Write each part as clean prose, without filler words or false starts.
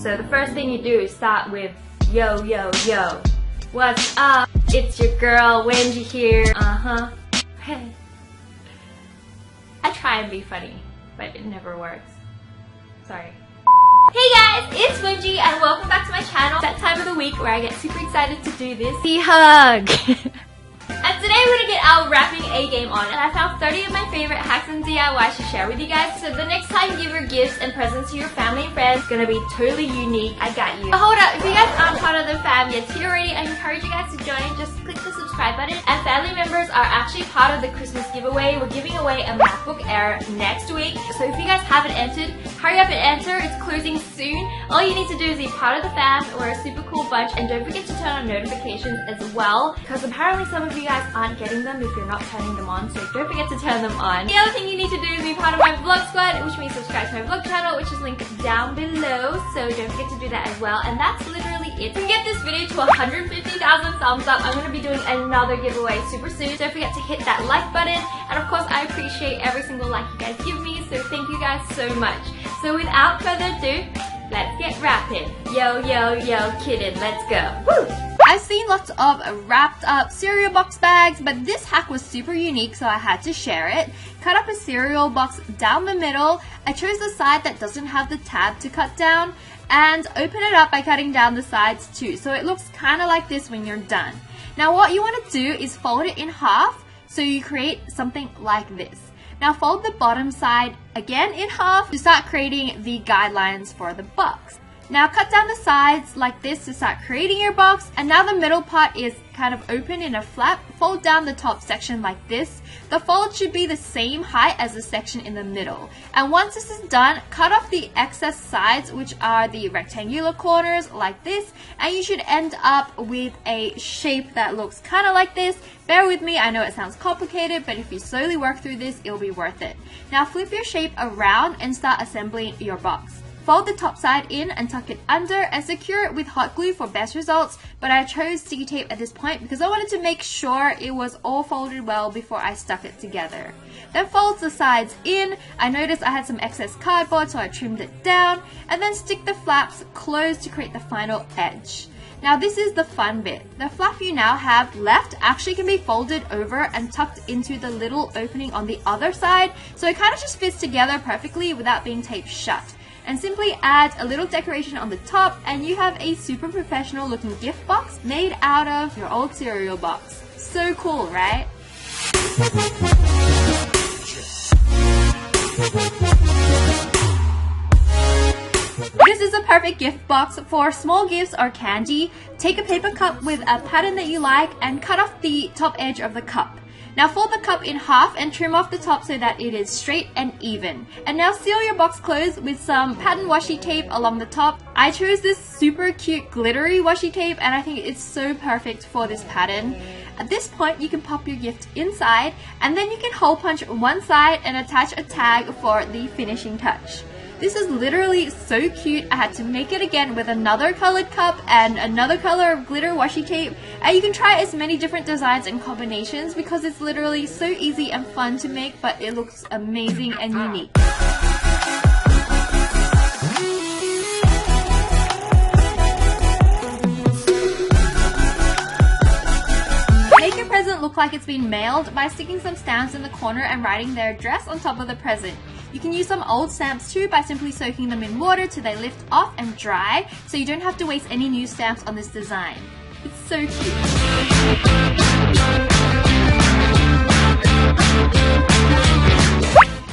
So the first thing you do is start with yo, yo, yo. What's up? It's your girl Wenji here. Hey. I try and be funny, but it never works. Sorry. Hey guys, it's Wenji and welcome back to my channel. That time of the week where I get super excited to do this. The hug. And today we're gonna get our wrapping A game on, and I found 30 of my favorite hacks and DIYs to share with you guys. So the next time you give your gifts and presents to your family and friends, it's gonna be totally unique. I got you. But hold up, if you guys aren't part of the fam yet here already, I encourage you guys to join. Just click the subscribe button. And family members are actually part of the Christmas giveaway. We're giving away a MacBook Air next week. So if you guys haven't entered, hurry up and enter. It's closing soon. All you need to do is be part of the fam. We're a super cool bunch, and don't forget to turn on notifications as well, because apparently some of you guys aren't getting them if you're not turning them on, so don't forget to turn them on. The other thing you need to do is be part of my vlog squad, which means subscribe to my vlog channel, which is linked down below, so don't forget to do that as well. And that's literally it. To get this video to 150,000 thumbs up, I'm going to be doing another giveaway super soon. Don't forget to hit that like button, and of course I appreciate every single like you guys give me, so thank you guys so much. So without further ado, let's get wrapping. Yo, yo, yo, kidding, let's go. Woo! I've seen lots of wrapped up cereal box bags, but this hack was super unique, so I had to share it. Cut up a cereal box down the middle. I chose the side that doesn't have the tab to cut down, and open it up by cutting down the sides too, so it looks kind of like this when you're done. Now what you want to do is fold it in half, so you create something like this. Now fold the bottom side again in half to start creating the guidelines for the box. Now cut down the sides like this to start creating your box, and now the middle part is kind of open in a flap. Fold down the top section like this. The fold should be the same height as the section in the middle. And once this is done, cut off the excess sides, which are the rectangular corners like this, and you should end up with a shape that looks kind of like this. Bear with me, I know it sounds complicated, but if you slowly work through this, it'll be worth it. Now flip your shape around and start assembling your box. Fold the top side in and tuck it under, and secure it with hot glue for best results, but I chose sticky tape at this point because I wanted to make sure it was all folded well before I stuck it together. Then fold the sides in. I noticed I had some excess cardboard, so I trimmed it down, and then stick the flaps closed to create the final edge. Now this is the fun bit. The flap you now have left actually can be folded over and tucked into the little opening on the other side, so it kind of just fits together perfectly without being taped shut. And simply add a little decoration on the top, and you have a super professional looking gift box made out of your old cereal box. So cool, right? This is a perfect gift box for small gifts or candy. Take a paper cup with a pattern that you like and cut off the top edge of the cup. Now fold the cup in half and trim off the top so that it is straight and even. And now seal your box closed with some pattern washi tape along the top. I chose this super cute glittery washi tape, and I think it's so perfect for this pattern. At this point you can pop your gift inside, and then you can hole punch one side and attach a tag for the finishing touch. This is literally so cute. I had to make it again with another colored cup and another color of glitter washi tape. And you can try as many different designs and combinations because it's literally so easy and fun to make, but it looks amazing and unique. Make your present look like it's been mailed by sticking some stamps in the corner and writing their address on top of the present. You can use some old stamps too by simply soaking them in water till they lift off and dry, so you don't have to waste any new stamps on this design. It's so cute.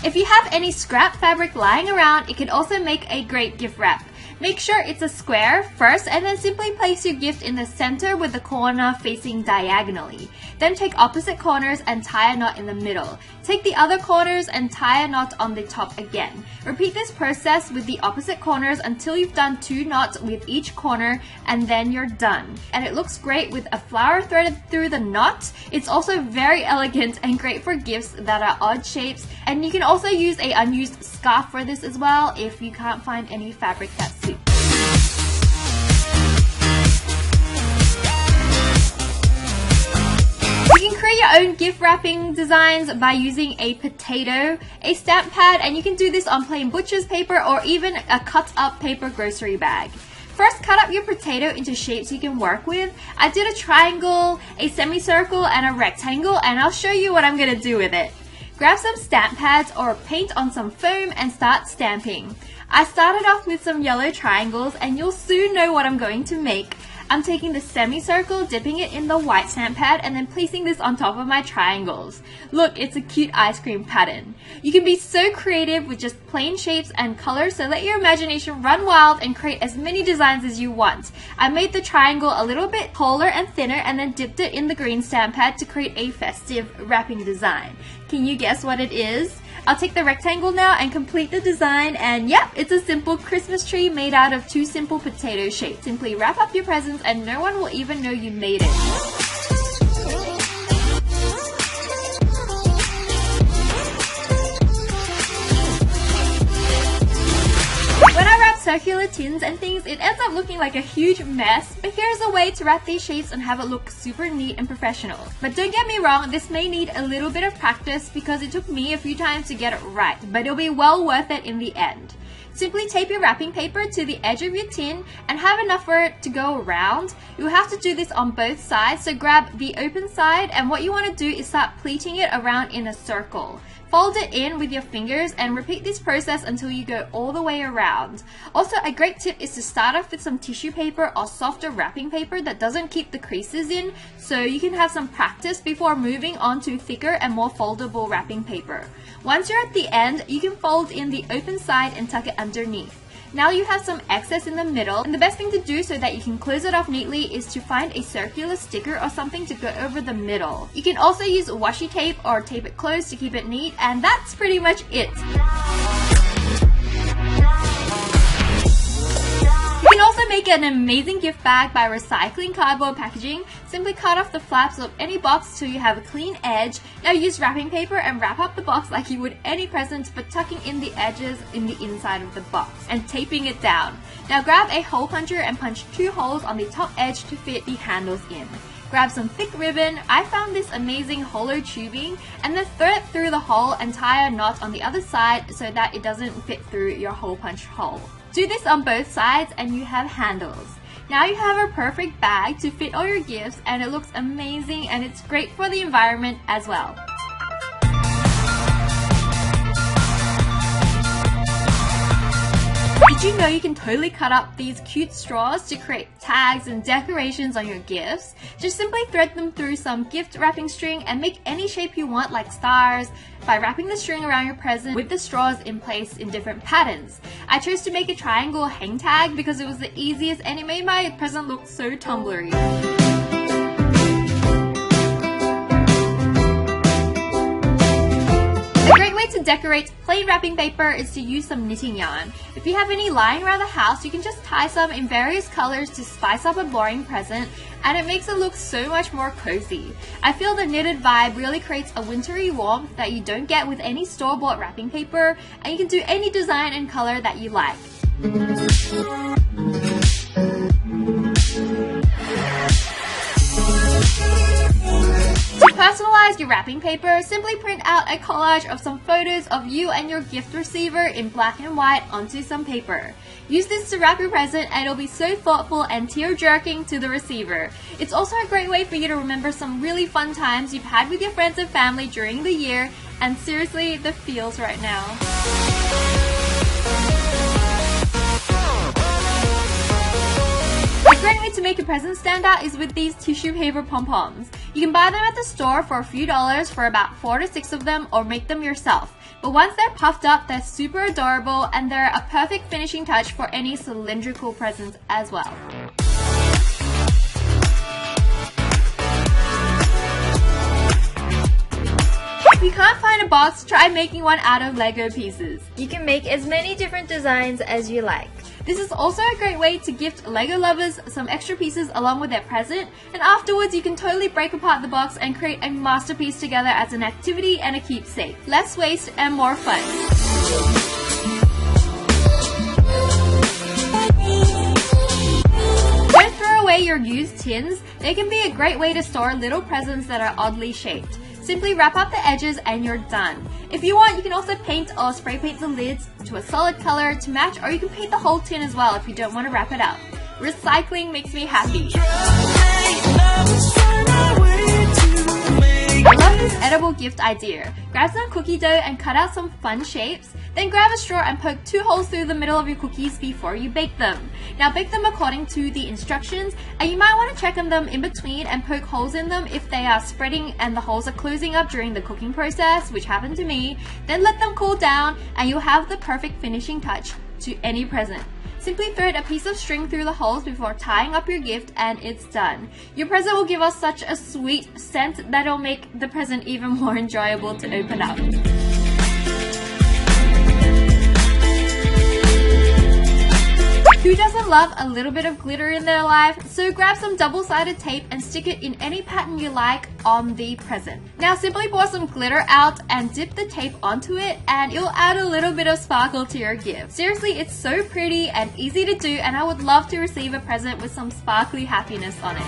If you have any scrap fabric lying around, it can also make a great gift wrap. Make sure it's a square first, and then simply place your gift in the center with the corner facing diagonally. Then take opposite corners and tie a knot in the middle. Take the other corners and tie a knot on the top again. Repeat this process with the opposite corners until you've done 2 knots with each corner, and then you're done. And it looks great with a flower threaded through the knot. It's also very elegant and great for gifts that are odd shapes, and you can also use an unused scarf for this as well if you can't find any fabric that suits. You can create your own gift wrapping designs by using a potato, a stamp pad, and you can do this on plain butcher's paper or even a cut up paper grocery bag. First, cut up your potato into shapes you can work with. I did a triangle, a semicircle, and a rectangle, and I'll show you what I'm going to do with it. Grab some stamp pads or paint on some foam and start stamping. I started off with some yellow triangles, and you'll soon know what I'm going to make. I'm taking the semicircle, dipping it in the white stamp pad, and then placing this on top of my triangles. Look, it's a cute ice cream pattern. You can be so creative with just plain shapes and colors, so let your imagination run wild and create as many designs as you want. I made the triangle a little bit taller and thinner and then dipped it in the green stamp pad to create a festive wrapping design. Can you guess what it is? I'll take the rectangle now and complete the design, and yep, it's a simple Christmas tree made out of two simple potato shapes. Simply wrap up your presents and no one will even know you made it. When I wrap circular tins and things, it ends up looking like a huge mess, but here's a way to wrap these shapes and have it look super neat and professional. But don't get me wrong, this may need a little bit of practice because it took me a few times to get it right, but it'll be well worth it in the end. Simply tape your wrapping paper to the edge of your tin and have enough for it to go around. You'll have to do this on both sides, so grab the open side, and what you want to do is start pleating it around in a circle. Fold it in with your fingers and repeat this process until you go all the way around. Also, a great tip is to start off with some tissue paper or softer wrapping paper that doesn't keep the creases in, so you can have some practice before moving on to thicker and more foldable wrapping paper. Once you're at the end, you can fold in the open side and tuck it underneath. Now you have some excess in the middle, and the best thing to do so that you can close it off neatly is to find a circular sticker or something to go over the middle. You can also use washi tape or tape it closed to keep it neat, and that's pretty much it. You can also make an amazing gift bag by recycling cardboard packaging. Simply cut off the flaps of any box till you have a clean edge. Now use wrapping paper and wrap up the box like you would any present, but tucking in the edges in the inside of the box and taping it down. Now grab a hole puncher and punch 2 holes on the top edge to fit the handles in. Grab some thick ribbon. I found this amazing hollow tubing, and then thread it through the hole and tie a knot on the other side so that it doesn't fit through your hole punch hole. Do this on both sides and you have handles. Now you have a perfect bag to fit all your gifts, and it looks amazing and it's great for the environment as well. Did you know you can totally cut up these cute straws to create tags and decorations on your gifts? Just simply thread them through some gift wrapping string and make any shape you want, like stars, by wrapping the string around your present with the straws in place in different patterns. I chose to make a triangle hang tag because it was the easiest and it made my present look so tumblery. To decorate plain wrapping paper is to use some knitting yarn. If you have any lying around the house, you can just tie some in various colors to spice up a boring present, and it makes it look so much more cozy. I feel the knitted vibe really creates a wintry warmth that you don't get with any store-bought wrapping paper, and you can do any design and color that you like. Personalize your wrapping paper. Simply print out a collage of some photos of you and your gift receiver in black and white onto some paper. Use this to wrap your present and it'll be so thoughtful and tear-jerking to the receiver. It's also a great way for you to remember some really fun times you've had with your friends and family during the year, and seriously, the feels right now. A great way to make a present stand out is with these tissue paper pom-poms. You can buy them at the store for a few dollars for about 4 to 6 of them, or make them yourself. But once they're puffed up, they're super adorable and they're a perfect finishing touch for any cylindrical presents as well. If you can't find a box, try making one out of Lego pieces. You can make as many different designs as you like. This is also a great way to gift Lego lovers some extra pieces along with their present, and afterwards you can totally break apart the box and create a masterpiece together as an activity and a keepsake. Less waste and more fun. Don't throw away your used tins, they can be a great way to store little presents that are oddly shaped. Simply wrap up the edges and you're done. If you want, you can also paint or spray paint the lids to a solid color to match, or you can paint the whole tin as well if you don't want to wrap it up. Recycling makes me happy. I love this edible gift idea. Grab some cookie dough and cut out some fun shapes. Then grab a straw and poke 2 holes through the middle of your cookies before you bake them. Now bake them according to the instructions, and you might want to check on them in between and poke holes in them if they are spreading and the holes are closing up during the cooking process, which happened to me. Then let them cool down and you'll have the perfect finishing touch to any present. Simply thread a piece of string through the holes before tying up your gift and it's done. Your present will give us such a sweet scent that'll make the present even more enjoyable to open up. Who doesn't love a little bit of glitter in their life? So grab some double-sided tape and stick it in any pattern you like on the present. Now simply pour some glitter out and dip the tape onto it, and it'll add a little bit of sparkle to your gift. Seriously, it's so pretty and easy to do, and I would love to receive a present with some sparkly happiness on it.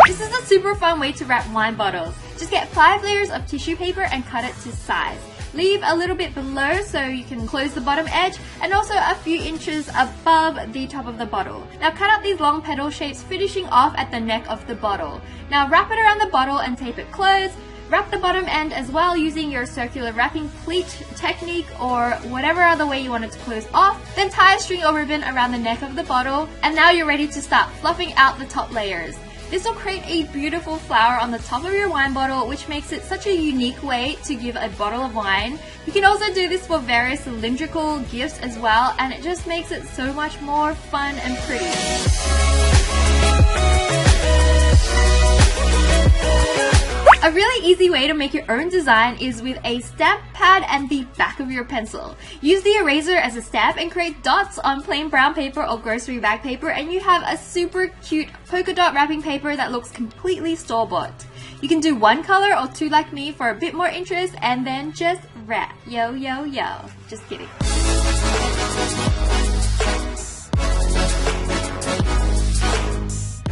This is a super fun way to wrap wine bottles. Just get 5 layers of tissue paper and cut it to size. Leave a little bit below so you can close the bottom edge, and also a few inches above the top of the bottle. Now cut out these long petal shapes, finishing off at the neck of the bottle. Now wrap it around the bottle and tape it closed. Wrap the bottom end as well using your circular wrapping pleat technique or whatever other way you want it to close off. Then tie a string or ribbon around the neck of the bottle, and now you're ready to start fluffing out the top layers. This will create a beautiful flower on the top of your wine bottle, which makes it such a unique way to give a bottle of wine. You can also do this for various cylindrical gifts as well, and it just makes it so much more fun and pretty. A really easy way to make your own design is with a stamp pad and the back of your pencil. Use the eraser as a stamp and create dots on plain brown paper or grocery bag paper, and you have a super cute polka dot wrapping paper that looks completely store-bought. You can do 1 color or 2 like me for a bit more interest, and then just wrap. Yo, yo, yo. Just kidding.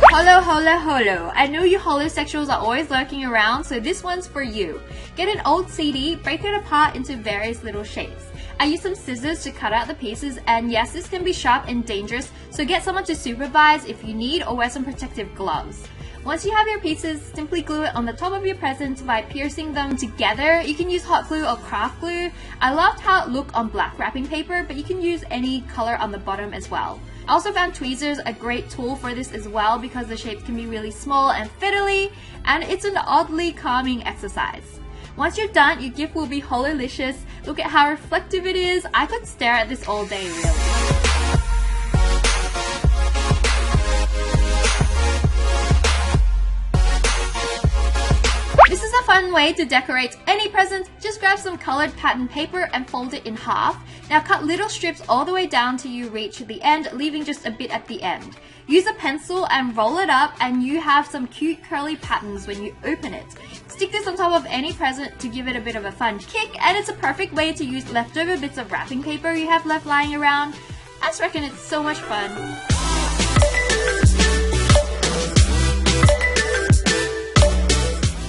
Holo, holo, holo. I know you holosexuals are always lurking around, so this one's for you. Get an old CD, break it apart into various little shapes. I use some scissors to cut out the pieces, and yes, this can be sharp and dangerous, so get someone to supervise if you need, or wear some protective gloves. Once you have your pieces, simply glue it on the top of your present by piercing them together. You can use hot glue or craft glue. I loved how it looked on black wrapping paper, but you can use any color on the bottom as well. I also found tweezers a great tool for this as well, because the shapes can be really small and fiddly, and it's an oddly calming exercise. Once you're done, your gift will be hololicious. Look at how reflective it is. I could stare at this all day, really. This is a fun way to decorate any present. Just grab some colored pattern paper and fold it in half. Now cut little strips all the way down till you reach the end, leaving just a bit at the end. Use a pencil and roll it up, and you have some cute curly patterns when you open it. Stick this on top of any present to give it a bit of a fun kick, and it's a perfect way to use leftover bits of wrapping paper you have left lying around. I just reckon it's so much fun.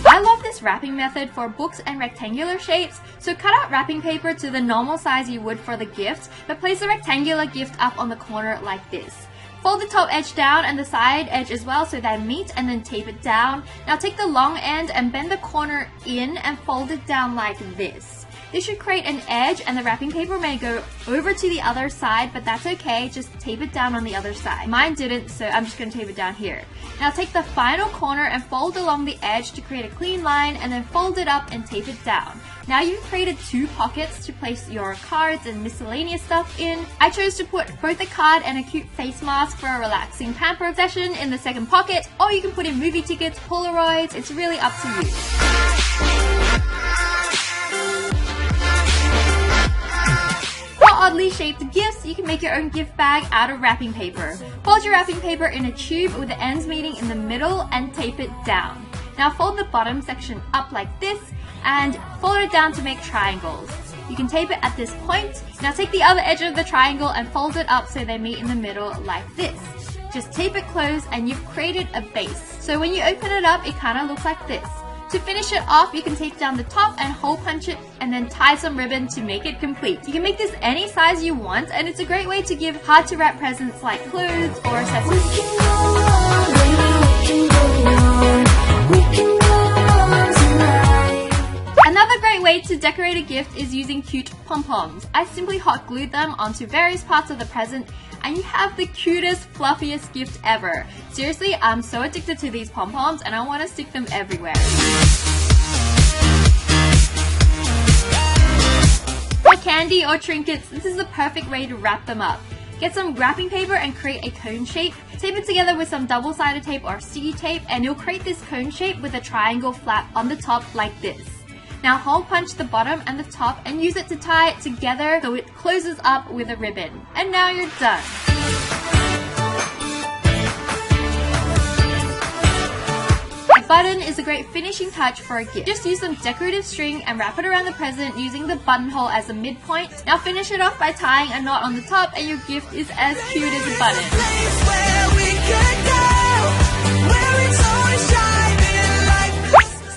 I love this wrapping method for books and rectangular shapes. So cut out wrapping paper to the normal size you would for the gift, but place a rectangular gift up on the corner like this. Fold the top edge down and the side edge as well so they meet, and then tape it down. Now take the long end and bend the corner in and fold it down like this. This should create an edge, and the wrapping paper may go over to the other side, but that's okay, just tape it down on the other side. Mine didn't, so I'm just going to tape it down here. Now take the final corner and fold along the edge to create a clean line, and then fold it up and tape it down. Now you've created 2 pockets to place your cards and miscellaneous stuff in. I chose to put both a card and a cute face mask for a relaxing pamper session in the second pocket, or you can put in movie tickets, Polaroids, it's really up to you. Oddly shaped gifts, you can make your own gift bag out of wrapping paper. Fold your wrapping paper in a tube with the ends meeting in the middle and tape it down. Now fold the bottom section up like this and fold it down to make triangles. You can tape it at this point. Now take the other edge of the triangle and fold it up so they meet in the middle like this. Just tape it closed and you've created a base. So when you open it up, it kind of looks like this. To finish it off, you can tape down the top and hole punch it and then tie some ribbon to make it complete. You can make this any size you want, and it's a great way to give hard to wrap presents like clothes or accessories. Another great way to decorate a gift is using cute pom-poms. I simply hot glued them onto various parts of the present and you have the cutest, fluffiest gift ever. Seriously, I'm so addicted to these pom-poms and I want to stick them everywhere. For candy or trinkets, this is the perfect way to wrap them up. Get some wrapping paper and create a cone shape. Tape it together with some double-sided tape or sticky tape and you'll create this cone shape with a triangle flap on the top like this. Now hole punch the bottom and the top and use it to tie it together so it closes up with a ribbon. And now you're done. A button is a great finishing touch for a gift. Just use some decorative string and wrap it around the present using the buttonhole as a midpoint. Now finish it off by tying a knot on the top and your gift is as cute as a button.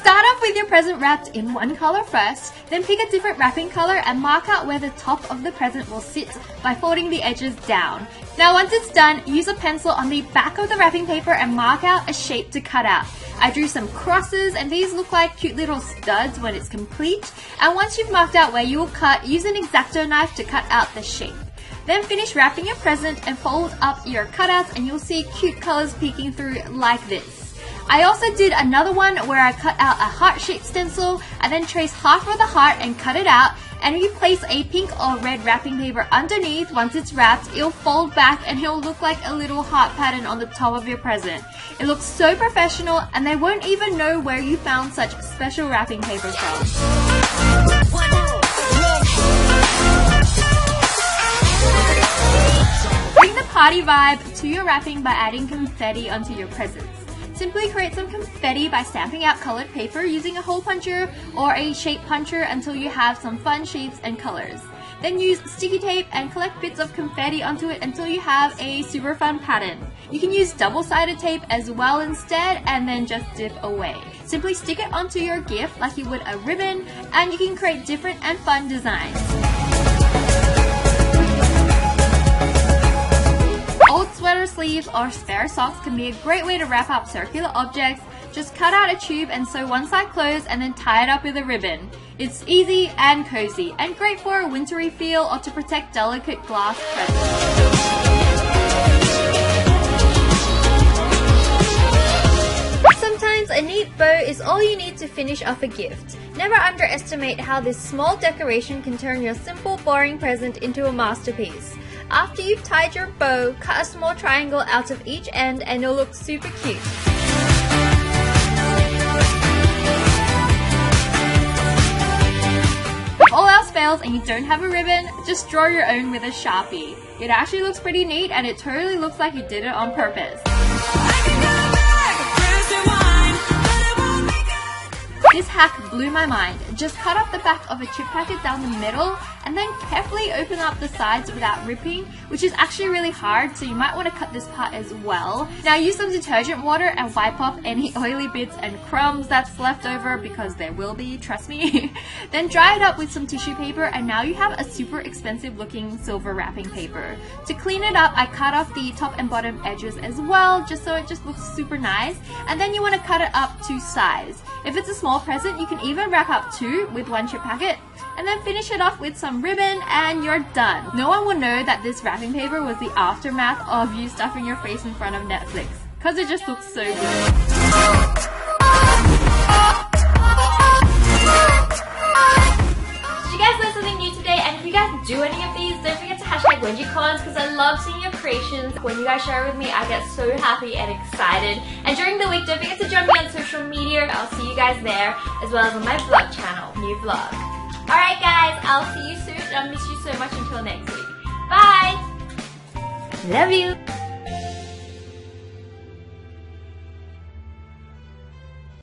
Start off with your present wrapped in one color first, then pick a different wrapping color and mark out where the top of the present will sit by folding the edges down. Now once it's done, use a pencil on the back of the wrapping paper and mark out a shape to cut out. I drew some crosses and these look like cute little studs when it's complete. And once you've marked out where you will cut, use an X-Acto knife to cut out the shape. Then finish wrapping your present and fold up your cutouts and you'll see cute colors peeking through like this. I also did another one where I cut out a heart-shaped stencil. I then traced half of the heart and cut it out. And if you place a pink or red wrapping paper underneath, once it's wrapped, it'll fold back and it'll look like a little heart pattern on the top of your present. It looks so professional and they won't even know where you found such special wrapping paper from. Bring the party vibe to your wrapping by adding confetti onto your presents. Simply create some confetti by stamping out colored paper using a hole puncher or a shape puncher until you have some fun shapes and colors. Then use sticky tape and collect bits of confetti onto it until you have a super fun pattern. You can use double-sided tape as well instead and then just dip away. Simply stick it onto your gift like you would a ribbon and you can create different and fun designs. Old sweater sleeves or spare socks can be a great way to wrap up circular objects. Just cut out a tube and sew one side closed and then tie it up with a ribbon. It's easy and cozy and great for a wintry feel or to protect delicate glass presents. Sometimes a neat bow is all you need to finish off a gift. Never underestimate how this small decoration can turn your simple, boring present into a masterpiece. After you've tied your bow, cut a small triangle out of each end and it'll look super cute. If all else fails and you don't have a ribbon, just draw your own with a Sharpie. It actually looks pretty neat and it totally looks like you did it on purpose. This hack blew my mind. Just cut off the back of a chip packet down the middle and then carefully open up the sides without ripping, which is actually really hard, so you might want to cut this part as well. Now use some detergent water and wipe off any oily bits and crumbs that's left over because there will be, trust me. Then dry it up with some tissue paper and now you have a super expensive looking silver wrapping paper. To clean it up, I cut off the top and bottom edges as well, just so it just looks super nice. And then you want to cut it up to size. If it's a small present, you can even wrap up two with one chip packet and then finish it off with some ribbon and you're done. No one will know that this wrapping paper was the aftermath of you stuffing your face in front of Netflix because it just looks so good. Did you guys learn something new today? And if you guys do any of these, don't forget to hashtag WenjiCons because I love seeing your creations. When you guys share with me, I get so happy and excited. And during the week, don't forget to join me on social media. I'll see you guys there, as well as on my vlog channel, new vlog. Alright guys, I'll see you soon. I'll miss you so much until next week. Bye! Love you!